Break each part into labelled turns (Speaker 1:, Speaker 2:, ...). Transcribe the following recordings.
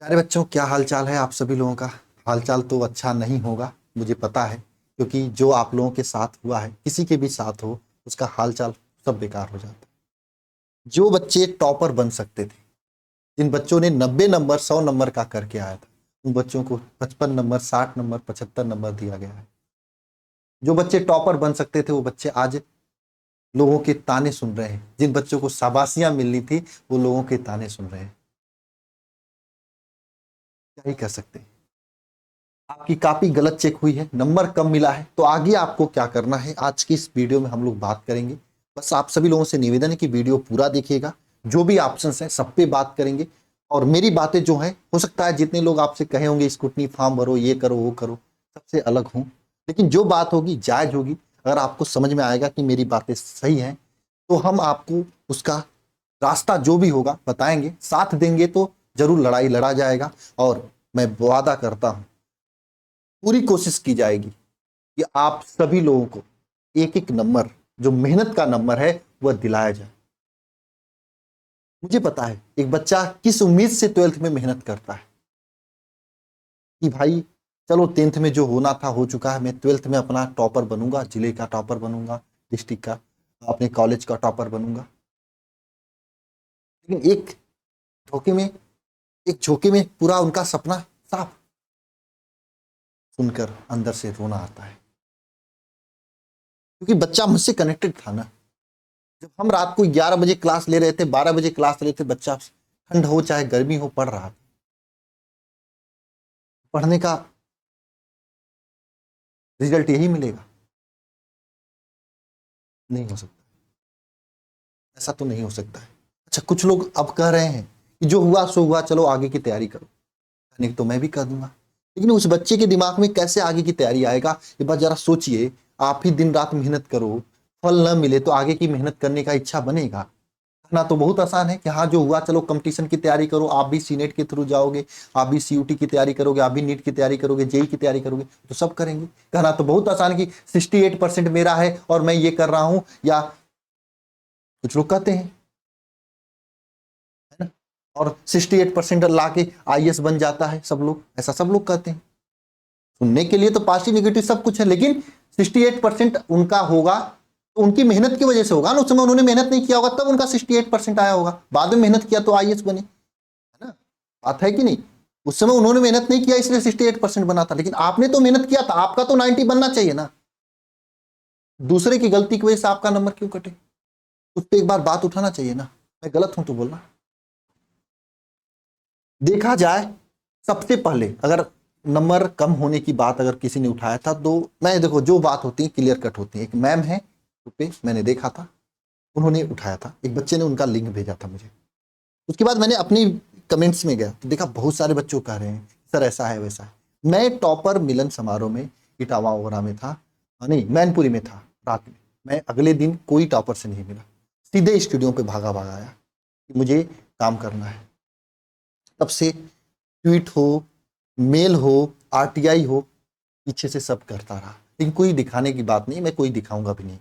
Speaker 1: प्यारे बच्चों, क्या हाल चाल है आप सभी लोगों का। हाल चाल तो अच्छा नहीं होगा, मुझे पता है, क्योंकि जो आप लोगों के साथ हुआ है, किसी के भी साथ हो, उसका हाल चाल सब बेकार हो जाता है। जो बच्चे टॉपर बन सकते थे, जिन बच्चों ने 90 नंबर 100 नंबर का करके आया था, उन बच्चों को 55 नंबर 60 नंबर 75 नंबर दिया गया है। जो बच्चे टॉपर बन सकते थे वो बच्चे आज लोगों के ताने सुन रहे हैं। जिन बच्चों को शाबाशियां मिलनी थी वो लोगों के ताने सुन रहे हैं। क्या ही कर सकते हैं। आपकी कॉपी गलत चेक हुई है, नंबर कम मिला है, तो आगे आपको क्या करना है आज की इस वीडियो में हम लोग बात करेंगे। बस आप सभी लोगों से निवेदन है कि वीडियो पूरा देखिएगा। जो भी ऑप्शंस हैं सब पे बात करेंगे। और मेरी बातें जो हैं, हो सकता है जितने लोग आपसे कहे होंगे स्कूटनी फॉर्म भरो, ये करो वो करो, सबसे अलग हूं, लेकिन जो बात होगी जायज होगी। अगर आपको समझ में आएगा कि मेरी बातें सही हैं, तो हम आपको उसका रास्ता जो भी होगा बताएंगे, साथ देंगे तो जरूर लड़ाई लड़ा जाएगा। और मैं वादा करता हूं, पूरी कोशिश की जाएगी कि आप सभी लोगों को एक एक नंबर, जो मेहनत का नंबर है, वह दिलाया जाए। मुझे पता है एक बच्चा किस उम्मीद से 12th में मेहनत करता है कि भाई चलो 10th में जो होना था हो चुका है, मैं 12th में अपना टॉपर बनूंगा, जिले का टॉपर बनूंगा, डिस्ट्रिक्ट का, अपने कॉलेज का टॉपर बनूंगा। लेकिन धोखे में एक झोंके में पूरा उनका सपना साफ सुनकर अंदर से रोना आता है, क्योंकि बच्चा मुझसे कनेक्टेड था ना। जब हम रात को 11 बजे क्लास ले रहे थे, 12 बजे क्लास ले रहे थे, बच्चा ठंड हो चाहे गर्मी हो पढ़ रहा था। पढ़ने का रिजल्ट यही मिलेगा? नहीं हो सकता, ऐसा तो नहीं हो सकता है। अच्छा, कुछ लोग अब कह रहे हैं कि जो हुआ सो हुआ, चलो आगे की तैयारी करो। नहीं तो मैं भी कर दूंगा, लेकिन उस बच्चे के दिमाग में कैसे आगे की तैयारी आएगा, ये बात जरा सोचिए। आप ही दिन रात मेहनत करो, फल न मिले तो आगे की मेहनत करने का इच्छा बनेगा ना? तो बहुत आसान है कि हाँ जो हुआ चलो कंपटीशन की तैयारी करो, आप भी सीनेट के थ्रू जाओगे, आप भी सीयूटी की तैयारी करोगे, आप भी नीट की तैयारी करोगे, जेई की तैयारी करोगे, तो सब करेंगे। कहना तो बहुत आसान है कि 68% मेरा है और मैं ये कर रहा हूं, या कुछ लोग कहते हैं, है ना, और 68% ला के आईएएस बन जाता है सब लोग, ऐसा सब लोग कहते हैं। सुनने के लिए तो पॉजिटिव नेगेटिव सब कुछ है, लेकिन 68% उनका होगा तो उनकी मेहनत की वजह से होगा ना। उस समय उन्होंने मेहनत नहीं किया होगा तब उनका 68% आया होगा, बाद में मेहनत किया तो आईएएस बने, है ना? बात है कि नहीं? उस समय उन्होंने मेहनत नहीं किया इसलिए 68% बना था, लेकिन आपने तो मेहनत किया था, आपका तो 90 बनना चाहिए ना। दूसरे की गलती की वजह से आपका नंबर क्यों कटे? उस पर एक बार बात उठाना चाहिए ना। मैं गलत हूं तो बोलना। देखा जाए, सबसे पहले अगर नंबर कम होने की बात अगर किसी ने उठाया था, तो मैं देखो जो बात होती है क्लियर कट होती है। एक मैम है पे मैंने देखा था, उन्होंने उठाया था, एक बच्चे ने उनका लिंक भेजा था मुझे। उसके बाद मैंने अपनी कमेंट्स में गया तो देखा बहुत सारे बच्चों कह रहे हैं सर ऐसा है वैसा है। मैं टॉपर मिलन समारोह में इटावा वगैरह में था, नहीं मैनपुरी में था रात में। मैं अगले दिन कोई टॉपर से नहीं मिला, सीधे स्टूडियो पे भागा भागा आया कि मुझे काम करना है। तब से ट्वीट हो, मेल हो, आरटीआई हो, पीछे से सब करता रहा, लेकिन कोई दिखाने की बात नहीं, मैं कोई दिखाऊंगा भी नहीं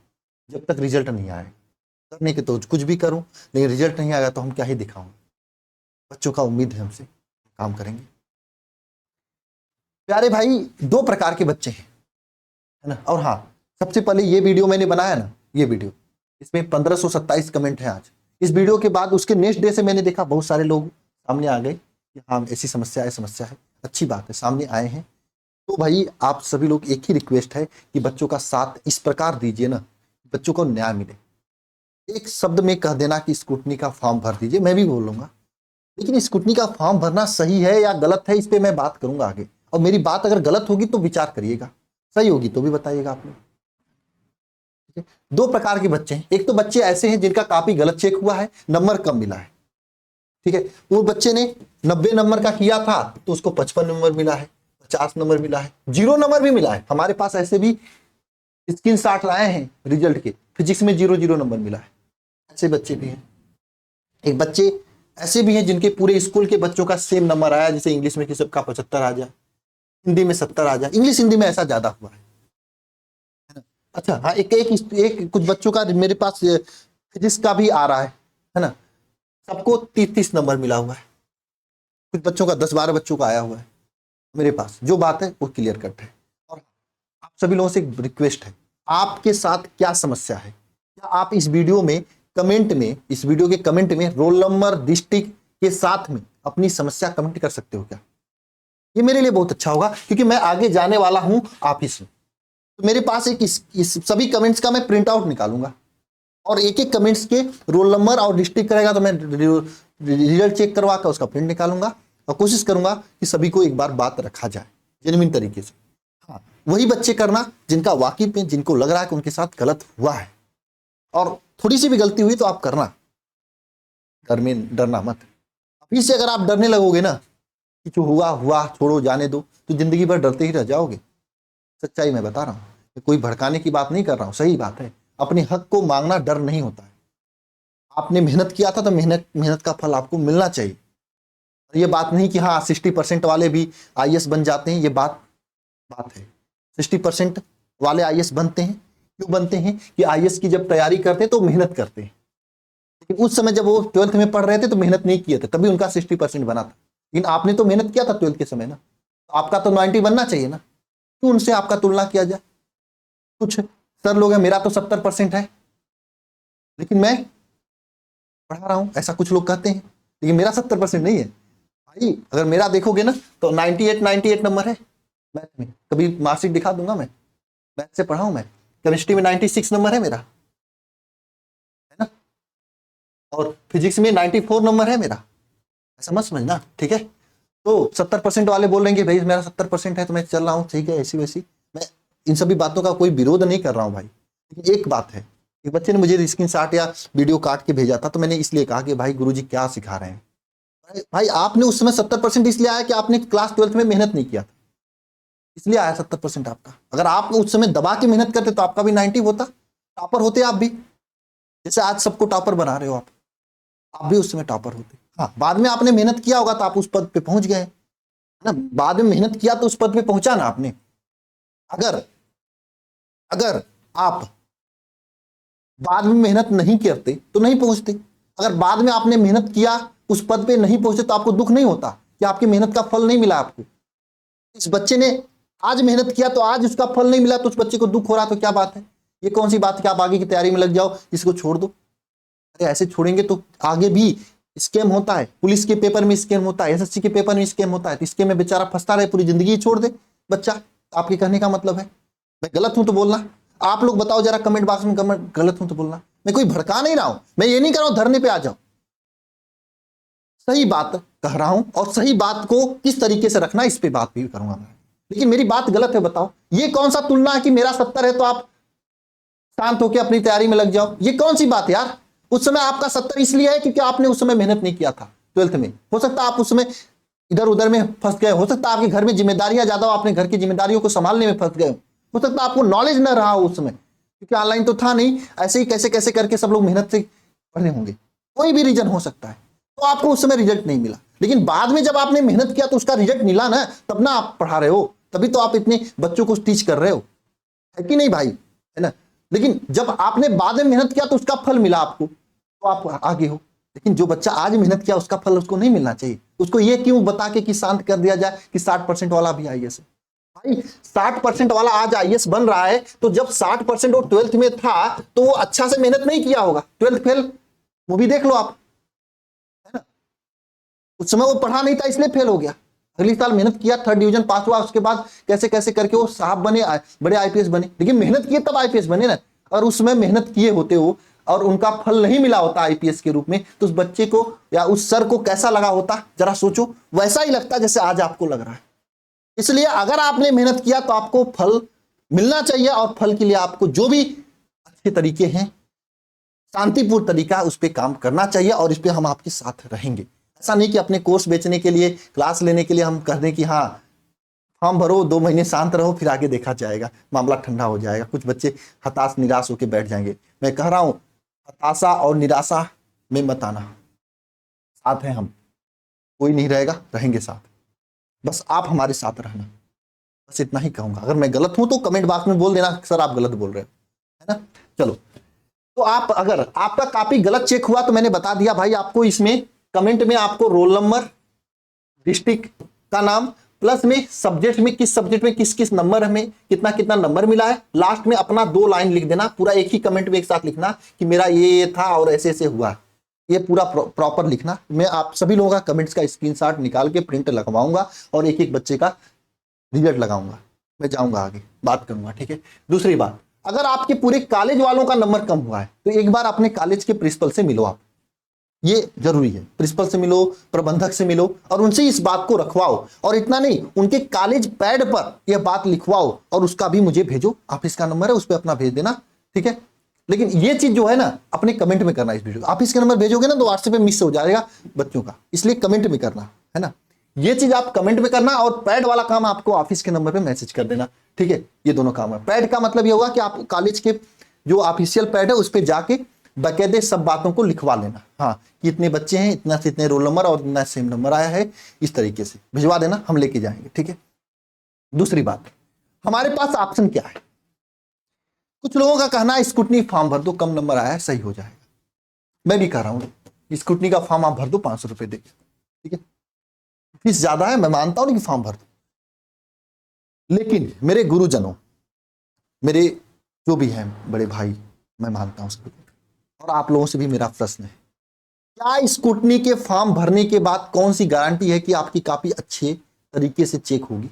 Speaker 1: जब तक रिजल्ट नहीं आए। करने के तो कुछ भी करूं, लेकिन रिजल्ट नहीं आएगा तो हम क्या ही दिखाऊंगे। बच्चों का उम्मीद है हमसे, काम करेंगे। प्यारे भाई, दो प्रकार के बच्चे हैं, है ना। और हाँ, सबसे पहले ये वीडियो मैंने बनाया ना, ये वीडियो, इसमें 1527 कमेंट है आज। इस वीडियो के बाद उसके नेक्स्ट डे से मैंने देखा बहुत सारे लोग सामने आ गए कि हाँ ऐसी समस्या है, अच्छी बात है सामने आए हैं। तो भाई आप सभी लोग, एक ही रिक्वेस्ट है कि बच्चों का साथ इस प्रकार दीजिए ना, बच्चों को न्याय मिले। एक शब्द में कह देना कि स्कूटनी का फॉर्म भर दीजिए, मैं भी बोलूंगा, लेकिन स्कूटनी का फॉर्म भरना सही है या गलत है, इस पे मैं बात करूंगा आगे। और मेरी बात अगर गलत होगी तो विचार करिएगा, सही होगी तो भी बताइएगा आप लोग। ठीक है, दो प्रकार के बच्चे हैं। एक तो बच्चे ऐसे हैं जिनका कॉपी गलत चेक हुआ है, नंबर कम मिला है। ठीक है, वो बच्चे ने 90 नंबर का किया था तो उसको 55 नंबर मिला है, 50 नंबर मिला है, 0 नंबर भी मिला है। हमारे पास ऐसे भी स्क्रीनशॉट लाए हैं रिजल्ट के, फिजिक्स में 0 0 नंबर मिला है। ऐसे बच्चे भी हैं। एक बच्चे ऐसे भी हैं जिनके पूरे स्कूल के बच्चों का सेम नंबर आया, जैसे इंग्लिश में किसी का 75 आ जाए, हिंदी में 70 आ जाए। इंग्लिश हिंदी में ऐसा ज्यादा हुआ है ना? अच्छा हाँ, एक कुछ बच्चों का मेरे पास फिजिक्स का भी आ रहा है ना, सबको 30 30 नंबर मिला हुआ है। कुछ बच्चों का 10-12 बच्चों का आया हुआ है मेरे पास। जो बात है वो क्लियर कट है। और आप सभी लोगों से एक रिक्वेस्ट है, आपके साथ क्या समस्या है, क्या आप इस वीडियो में कमेंट में, इस वीडियो के कमेंट में रोल नंबर, डिस्ट्रिक्ट के साथ में अपनी समस्या कमेंट कर सकते हो क्या? ये मेरे लिए बहुत अच्छा होगा, क्योंकि मैं आगे जाने वाला हूं ऑफिस में। तो मेरे पास एक इस सभी कमेंट्स का मैं प्रिंट आउट निकालूंगा और एक एक कमेंट्स के रोल नंबर और डिस्ट्रिक्ट रहेगा तो मैं रिजल्ट चेक करवा कर उसका प्रिंट निकालूंगा और कोशिश करूंगा कि सभी को एक बार बात रखा जाए जेन्युइन तरीके से। हाँ, वही बच्चे करना जिनका वाकिफ में, जिनको लग रहा है कि उनके साथ गलत हुआ है, और थोड़ी सी भी गलती हुई तो आप करना, डरना मत। अभी से अगर आप डरने लगोगे ना कि जो हुआ हुआ छोड़ो जाने दो, तो जिंदगी भर डरते ही रह जाओगे। सच्चाई मैं बता रहा हूँ, कोई भड़काने की बात नहीं कर रहा हूँ, सही बात है। अपने हक को मांगना डर नहीं होता है। आपने मेहनत किया था तो मेहनत का फल आपको मिलना चाहिए। ये बात नहीं कि हाँ 60% वाले भी आईएएस बन जाते हैं, ये बात है। 60% वाले आईएएस बनते हैं, क्यों बनते हैं कि आईएएस की जब तैयारी करते हैं तो मेहनत करते हैं। लेकिन उस समय जब वो 12th में पढ़ रहे थे तो मेहनत नहीं किए थे, तभी उनका 60% बना था। लेकिन आपने तो मेहनत किया था 12th के समय ना, तो आपका तो 90 बनना चाहिए ना। क्यों उनसे आपका तुलना किया जाए? कुछ सर लोग हैं, मेरा तो 70% है लेकिन मैं पढ़ा रहा हूं, ऐसा कुछ लोग कहते हैं, लेकिन मेरा 70% नहीं है भाई। अगर मेरा देखोगे ना तो 98 नंबर है मैथ में। कभी मार्कशीट दिखा दूंगा, मैं मैथ से पढ़ा हूं। मैं केमिस्ट्री में 96 नंबर है मेरा, है ना। और फिजिक्स में 94 नंबर है मेरा, ऐसा मत समझना, ठीक है। तो 70% वाले बोल रहे हैं कि भाई मेरा 70% है तो मैं चल रहा हूँ, ठीक है, ऐसी वैसी। मैं इन सभी बातों का कोई विरोध नहीं कर रहा हूँ भाई। लेकिन एक बात है, एक बच्चे ने मुझे स्क्रीनशॉट या वीडियो काट के भेजा था, तो मैंने इसलिए कहा कि भाई गुरुजी क्या सिखा रहे हैं। भाई आपने उस समय 70% इसलिए आया कि आपने क्लास 12th में मेहनत नहीं किया था, इसलिए आया 70% आपका। अगर आप उस समय दबा के मेहनत करते तो आपका भी 90 होता, टॉपर होते आप भी। जैसे आज सबको टॉपर बना रहे हो आप भी उस समय टॉपर होते। हाँ, बाद में आपने मेहनत किया होगा तो आप उस पद पे पहुंच गए ना। बाद में मेहनत किया तो उस पद पे पहुंचा ना आपने। अगर आप बाद में मेहनत नहीं करते तो नहीं पहुंचते। अगर बाद में आपने मेहनत किया उस पद पे नहीं पहुंचे तो आपको दुख नहीं होता कि आपकी मेहनत का फल नहीं मिला आपको। इस बच्चे ने आज मेहनत किया तो आज उसका फल नहीं मिला तो उस बच्चे को दुख हो रहा, तो क्या बात है? ये कौन सी बात है कि आप आगे की तैयारी में लग जाओ, इसको छोड़ दो। अरे ऐसे छोड़ेंगे तो आगे भी स्कैम होता है, पुलिस के पेपर में स्कैम होता है, एसएससी के पेपर में स्कैम होता है। तो स्कैम में बेचारा फंसता रहे, पूरी जिंदगी छोड़ दे बच्चा। आपके कहने का मतलब है मैं गलत हूं तो बोलना। आप लोग बताओ जरा कमेंट बॉक्स में, कमेंट गलत हूं तो बोलना। मैं कोई भड़का नहीं रहा हूं, मैं ये नहीं कर रहा हूं धरने पे आ जाओ। सही बात कह रहा हूं और सही बात को किस तरीके से रखना इस पे बात भी करूंगा मैं। लेकिन मेरी बात गलत है, बताओ। ये कौन सा तुलना है कि मेरा 70 है तो आप शांत होकर अपनी तैयारी में लग जाओ? ये कौन सी बात यार? उस समय आपका 70 इसलिए है क्योंकि आपने उस समय मेहनत नहीं किया था 12th में। हो सकता है आप उस समय इधर उधर में फंस गए, हो सकता है आपके घर में जिम्मेदारियां ज्यादा हो, आपने घर की जिम्मेदारियों को संभालने में फंस गए हो सकता है आपको नॉलेज न रहा हो उस समय, क्योंकि ऑनलाइन तो था नहीं। ऐसे ही कैसे कैसे करके सब लोग मेहनत से पढ़े होंगे, कोई भी रीजन हो सकता है, तो आपको उस समय रिजल्ट नहीं मिला। लेकिन बाद में जब आपने मेहनत किया तो उसका रिजल्ट मिला ना, तब ना आप पढ़ा रहे हो, तभी तो आप इतने बच्चों को टीच कर रहे हो, है कि नहीं भाई? है ना। लेकिन जब आपने बाद में मेहनत किया तो उसका फल मिला आपको, तो आप आगे हो। लेकिन जो बच्चा आज मेहनत किया उसका फल उसको नहीं मिलना चाहिए। उसको ये क्यों बता के कि शांत कर दिया जाए कि 60% वाला भी आईएएस है? भाई 60% वाला आज आईएएस बन रहा है, तो जब 60% वो 12th में था तो वो अच्छा से मेहनत नहीं किया होगा। 12th फेल मूवी देख लो आप, है ना। उस समय वो पढ़ा नहीं था इसलिए फेल हो गया। अगली साल मेहनत किया, 3rd डिवीजन पास हुआ, उसके बाद कैसे कैसे करके वो साहब बने, बड़े आईपीएस बने। लेकिन मेहनत किए तब आईपीएस बने ना। और उस समय मेहनत किए होते हो और उनका फल नहीं मिला होता आईपीएस के रूप में, तो उस बच्चे को या उस सर को कैसा लगा होता, जरा सोचो। वैसा ही लगता जैसे आज आपको लग रहा है। इसलिए अगर आपने मेहनत किया तो आपको फल मिलना चाहिए, और फल के लिए आपको जो भी अच्छे तरीके हैं, शांतिपूर्ण तरीका, उस पर काम करना चाहिए, और इस पर हम आपके साथ रहेंगे। ऐसा नहीं कि अपने कोर्स बेचने के लिए, क्लास लेने के लिए हम कह दें कि हाँ फॉर्म भरो, 2 महीने शांत रहो, फिर आगे देखा जाएगा, मामला ठंडा हो जाएगा। कुछ बच्चे हताश निराश होकर बैठ जाएंगे। मैं कह रहा हूं हताशा और निराशा में मत आना, साथ हैं हम, कोई नहीं रहेगा, रहेंगे साथ। बस आप हमारे साथ रहना, बस इतना ही कहूंगा। अगर मैं गलत हूं तो कमेंट बॉक्स में बोल देना सर आप गलत बोल रहे हो, है ना। चलो, तो आप अगर आपका कॉपी गलत चेक हुआ तो मैंने बता दिया भाई, आपको इसमें कमेंट में आपको रोल नंबर, डिस्ट्रिक्ट का नाम, प्लस में सब्जेक्ट में किस सब्जेक्ट में किस किस नंबर में कितना कितना नंबर मिला है, लास्ट में अपना 2 लाइन लिख देना, पूरा एक ही कमेंट में एक साथ लिखना कि मेरा ये था और ऐसे ऐसे हुआ, ये पूरा प्रॉपर लिखना। मैं आप सभी लोगों का कमेंट्स का स्क्रीनशॉट निकाल के प्रिंट लगवाऊंगा और एक एक बच्चे का रिजल्ट लगाऊंगा, मैं जाऊंगा आगे बात करूंगा, ठीक है। दूसरी बात, अगर आपके पूरे कॉलेज वालों का नंबर कम हुआ है तो एक बार अपने कॉलेज के प्रिंसिपल से मिलो आप, ये जरूरी है, प्रिंसिपल से मिलो, प्रबंधक से मिलो और उनसे इस बात को रखवाओ, और इतना नहीं उनके कॉलेज पैड पर यह बात लिखवाओ और उसका भी मुझे भेजो, ऑफिस का नंबर है उस पर अपना भेज देना, ठीक है। लेकिन ये चीज जो है ना अपने कमेंट में करना, इस वीडियो ऑफिस के नंबर भेजोगे ना तो व्हाट्सएप पे मिस हो जाएगा बच्चों का, इसलिए कमेंट में करना है ना, ये चीज आप कमेंट में करना, और पैड वाला काम आपको ऑफिस के नंबर पे मैसेज कर देना, ठीक है। ये दोनों काम है। पैड का मतलब ये होगा कि आप कॉलेज के जो ऑफिशियल पैड है उस पर जाके बकायदे सब बातों को लिखवा लेना, हाँ कि इतने बच्चे हैं, इतना से इतने रोल नंबर और इतना सेम नंबर आया है, इस तरीके से भिजवा देना, हम लेके जाएंगे, ठीक है। दूसरी बात, हमारे पास ऑप्शन क्या है, कुछ लोगों का कहना है स्कूटनी फॉर्म भर दो, कम नंबर आया है सही हो जाएगा, मैं भी कह रहा हूं स्कूटनी का फॉर्म आप भर दो 500 रुपए देके, ठीक है। फीस ज्यादा है, मैं मानता हूं कि फॉर्म भर दो, लेकिन मेरे गुरुजनों, मेरे जो भी हैं बड़े भाई, मैं मानता हूं उसको, और आप लोगों से भी मेरा प्रश्न है, क्या स्कूटनी के फॉर्म भरने के बाद कौन सी गारंटी है कि आपकी कॉपी अच्छे तरीके से चेक होगी?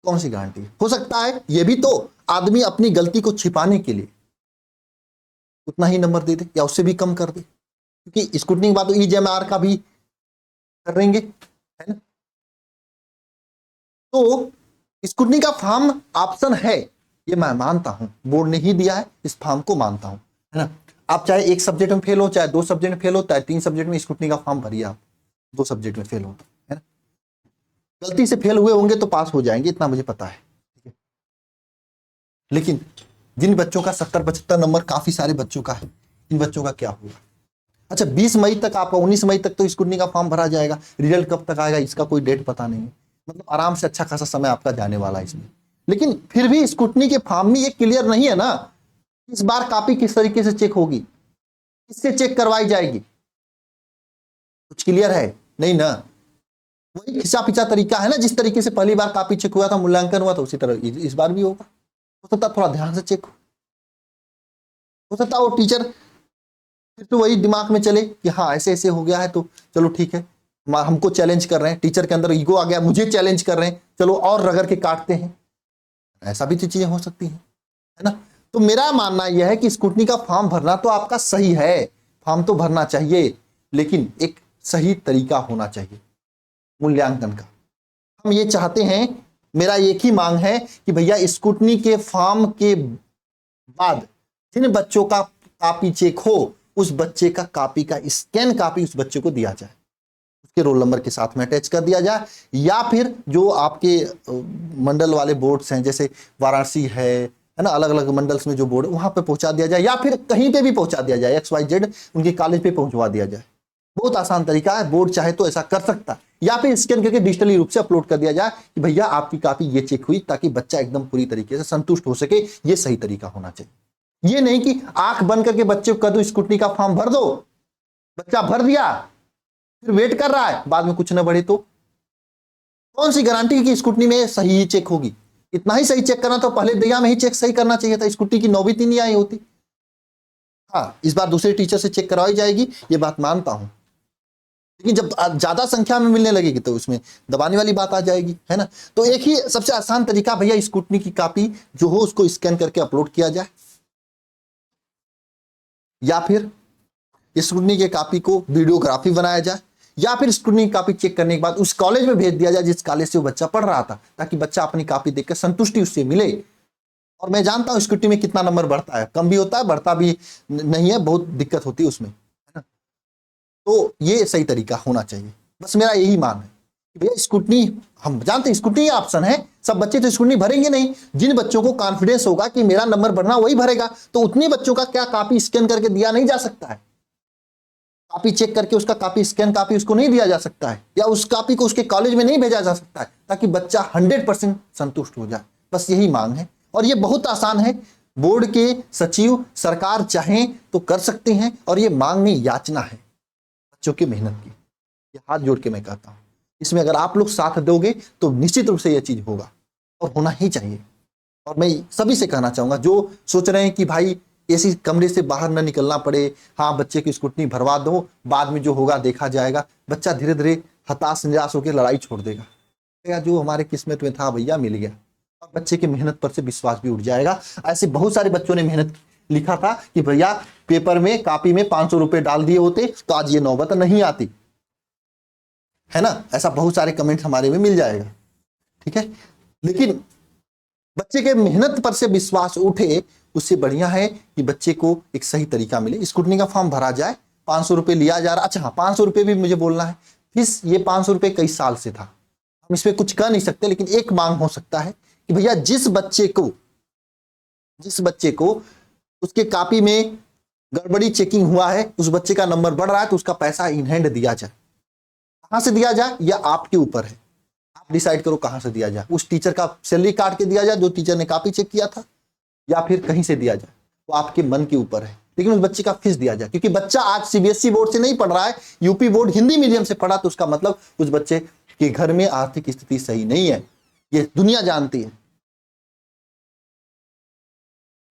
Speaker 1: कौन सी गारंटी है? हो सकता है ये भी तो आदमी अपनी गलती को छिपाने के लिए उतना ही नंबर दे दे या उससे भी कम कर दे, क्योंकि स्कूटनी के बाद तो EJMR का भी करेंगे, है ना। तो स्कूटनी का फॉर्म ऑप्शन है, ये मैं मानता हूं, बोर्ड ने ही दिया है, इस फॉर्म को मानता हूं, है ना। आप चाहे एक सब्जेक्ट में फेल हो, चाहे 2 सब्जेक्ट में फेल हो, चाहे 3 सब्जेक्ट में, स्कूटनी का फॉर्म भरिए आप, 2 सब्जेक्ट में फेल हो, है ना। गलती से फेल हुए होंगे तो पास हो जाएंगे, इतना मुझे पता है, ठीक है। लेकिन जिन बच्चों का 70-75 नंबर, काफी सारे बच्चों का है, इन बच्चों का क्या होगा? अच्छा 20 मई तक आपका, 19 मई तक तो स्कूटनी का फॉर्म भरा जाएगा, रिजल्ट कब तक आएगा इसका कोई डेट पता नहीं है, मतलब आराम से अच्छा खासा समय आपका जाने वाला है इसमें। लेकिन फिर भी स्कूटनी के फॉर्म में ये क्लियर नहीं है ना, इस बार कॉपी किस तरीके से चेक होगी, किससे चेक करवाई जाएगी, कुछ क्लियर है नहीं ना। वही खिंचा पिचा तरीका है ना, जिस तरीके से पहली बार कॉपी चेक हुआ था, मूल्यांकन हुआ था, उसी तरह इस बार भी होगा। हो सकता है थोड़ा ध्यान से चेक हो सकता है वो टीचर फिर तो वही दिमाग में चले कि हाँ ऐसे ऐसे हो गया है तो चलो ठीक है, हमको चैलेंज कर रहे हैं, टीचर के अंदर ईगो आ गया, मुझे चैलेंज कर रहे हैं, चलो और रगड़ के काटते हैं, ऐसा भी तो चीजें हो सकती हैं, है ना। तो मेरा मानना यह है कि स्कूटनी का फॉर्म भरना तो आपका सही है, फॉर्म तो भरना चाहिए, लेकिन एक सही तरीका होना चाहिए मूल्यांकन का। हम ये चाहते हैं, मेरा एक ही मांग है कि भैया स्कूटनी के फॉर्म के बाद जिन बच्चों का कॉपी चेक हो, उस बच्चे का कॉपी का स्कैन कॉपी उस बच्चे को दिया जाए, उसके रोल नंबर के साथ में अटैच कर दिया जाए, या फिर जो आपके मंडल वाले बोर्ड्स हैं जैसे वाराणसी है ना, अलग अलग मंडल्स में जो बोर्ड है वहां पे पहुंचा दिया जाए, या फिर कहीं पे भी पहुंचा दिया जाए, XYZ उनके कॉलेज पे पहुंचवा दिया जाए। बहुत आसान तरीका है, बोर्ड चाहे तो ऐसा कर सकता है, या फिर स्कैन करके डिजिटली रूप से अपलोड कर दिया जाए कि भैया आपकी कॉपी ये चेक हुई, ताकि बच्चा एकदम पूरी तरीके से संतुष्ट हो सके। ये सही तरीका होना चाहिए, ये नहीं कि आंख बंद करके बच्चे को कह दो स्कूटनी का फॉर्म भर दो, बच्चा भर दिया फिर वेट कर रहा है, बाद में कुछ न बढ़े तो कौन सी गारंटी कि स्कूटनी में सही ही चेक होगी? इतना ही सही चेक करना तो पहले दिया में ही चेक सही करना चाहिए था, स्कूटी की नौबत ही नहीं आई होती। हाँ इस बार दूसरे टीचर से चेक करवाई जाएगी, ये बात मानता हूं, लेकिन जब ज्यादा संख्या में मिलने लगेगी तो उसमें दबाने वाली बात आ जाएगी, है ना। तो एक ही सबसे आसान तरीका, भैया स्कूटनी की कॉपी जो हो उसको स्कैन करके अपलोड किया जाए, या फिर स्कूटनी के कॉपी को वीडियोग्राफी बनाया जाए, या फिर स्कूटनी की कॉपी चेक करने के बाद उस कॉलेज में भेज दिया जाए जिस कॉलेज से वो बच्चा पढ़ रहा था, ताकि बच्चा अपनी कॉपी देखकर संतुष्टि उससे मिले। और मैं जानता हूं स्कूटी में कितना नंबर बढ़ता है, कम भी होता है, बढ़ता भी नहीं है, बहुत दिक्कत होती है उसमें, है ना। तो ये सही तरीका होना चाहिए, बस मेरा यही मान है कि भैया स्कूटनी, हम जानते हैं स्कूटनी ऑप्शन है, सब बच्चे तो स्कूटनी भरेंगे नहीं, जिन बच्चों को कॉन्फिडेंस होगा कि मेरा नंबर बढ़ना वही भरेगा, तो उतने बच्चों का क्या कॉपी स्कैन करके दिया नहीं जा सकता है, कॉपी चेक करके उसका कॉपी स्कैन कॉपी उसको नहीं दिया जा सकता है, या उस कॉपी को उसके कॉलेज में नहीं भेजा जा सकता है, ताकि बच्चा 100% संतुष्ट हो जाए। बस यही मांग है, और ये बहुत आसान है, बोर्ड के सचिव सरकार चाहें तो कर सकते हैं, और ये मांग नहीं याचना है बच्चों की मेहनत की। ये हाथ जोड़ के मैं कहता हूँ। इसमें अगर आप लोग साथ दोगे तो निश्चित रूप से यह चीज होगा और होना ही चाहिए। और मैं सभी से कहना चाहूंगा जो सोच रहे हैं कि भाई ऐसी कमरे से बाहर न निकलना पड़े, हाँ बच्चे की स्कूटनी भरवा दो, बाद में जो होगा देखा जाएगा, बच्चा धीरे धीरे हताश निराश होकर लड़ाई छोड़ देगा। जो हमारे किस्मत में था भैया मिल गया, और बच्चे की मेहनत पर से विश्वास भी उठ जाएगा। ऐसे बहुत सारे बच्चों ने मेहनत लिखा था कि भैया पेपर में कापी में 500 रुपए डाल दिए होते तो आज ये नौबत नहीं आती, है ना। ऐसा बहुत सारे कमेंट हमारे में मिल जाएगा, ठीक है। लेकिन बच्चे के मेहनत पर से विश्वास उठे, उससे बढ़िया है कि बच्चे को एक सही तरीका मिले। स्कूटनी का फॉर्म भरा जाए, 500 रुपए लिया जा रहा। अच्छा हाँ, 500 रुपए भी मुझे बोलना है, फीस ये 500 रुपए कई साल से था, हम इसमें कुछ कह नहीं सकते। लेकिन एक मांग हो सकता है कि भैया जिस बच्चे को उसके कॉपी में गड़बड़ी चेकिंग हुआ है, उस बच्चे का नंबर बढ़ रहा है, तो उसका पैसा इन हैंड दिया जाए। कहां से दिया जाए या आपके ऊपर है, आप डिसाइड करो कहां से दिया जाए। उस टीचर का सैलरी काट के दिया जाए जो टीचर ने कॉपी चेक किया था, या फिर कहीं से दिया जाए, वो आपके मन के ऊपर है। लेकिन उस बच्चे का फीस दिया जाए, क्योंकि बच्चा आज सीबीएसई बोर्ड से नहीं पढ़ रहा है, यूपी बोर्ड हिंदी मीडियम से पढ़ा, तो उसका मतलब उस बच्चे के घर में आर्थिक स्थिति सही नहीं है, ये दुनिया जानती है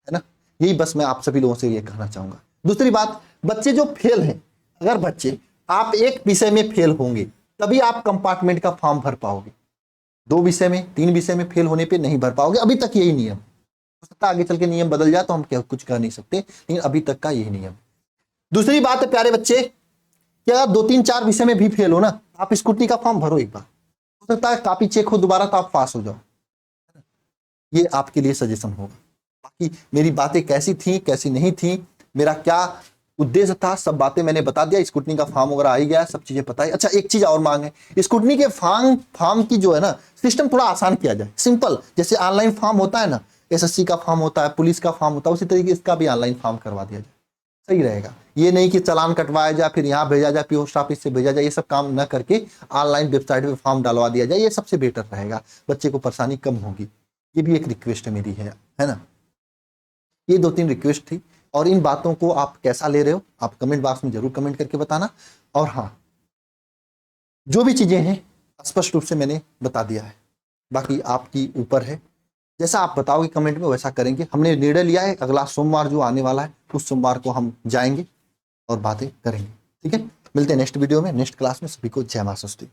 Speaker 1: ना। यही बस मैं आप सभी लोगों से ये कहना चाहूंगा। दूसरी बात, बच्चे जो फेल हैं, अगर बच्चे आप एक विषय में फेल होंगे तभी आप कंपार्टमेंट का फॉर्म भर पाओगे, 2 विषय में 3 विषय में फेल होने पे नहीं भर पाओगे। अभी तक यही नियम, हो सकता है आगे चल के नियम बदल जाए तो हम क्या कुछ कह नहीं सकते, लेकिन अभी तक का यही नियम। दूसरी बात है प्यारे बच्चे, क्या 2-3-4 विषय में भी फेल हो ना, आप स्कूटनी का फॉर्म भरो एक बार, हो सकता है कॉपी चेक हो दोबारा तो आप पास हो जाओ। ये आपके लिए सजेशन होगा। बाकी मेरी बातें कैसी थी कैसी नहीं थी, मेरा क्या उद्देश्य था, सब बातें मैंने बता दिया। स्कूटनी का फॉर्म वगैरह आ ही गया, सब चीजें पता है। अच्छा एक चीज और मांग है, स्कूटनी के फॉर्म की जो है ना सिस्टम थोड़ा आसान किया जाए, सिंपल। जैसे ऑनलाइन फॉर्म होता है ना, एसएससी का फॉर्म होता है, पुलिस का फॉर्म होता है, उसी तरीके इसका भी ऑनलाइन फॉर्म करवा दिया जाए, सही रहेगा। ये नहीं कि चालान कटवाया जाए फिर यहाँ भेजा जाए, पोस्ट ऑफिस से भेजा जाए, ये सब काम न करके ऑनलाइन वेबसाइट पे फॉर्म डालवा दिया जाए, ये सबसे बेटर रहेगा, बच्चे को परेशानी कम होगी। ये भी एक रिक्वेस्ट मेरी है ना। ये 2-3 रिक्वेस्ट थी, और इन बातों को आप कैसा ले रहे हो आप कमेंट बॉक्स में जरूर कमेंट करके बताना। और हाँ, जो भी चीजें हैं स्पष्ट रूप से मैंने बता दिया है, बाकी आपकी ऊपर है, जैसा आप बताओगे कमेंट में वैसा करेंगे। हमने निर्णय लिया है अगला सोमवार जो आने वाला है, उस सोमवार को हम जाएंगे और बातें करेंगे, ठीक है। मिलते हैं नेक्स्ट वीडियो में, नेक्स्ट क्लास में। सभी को जय मां सरस्वती।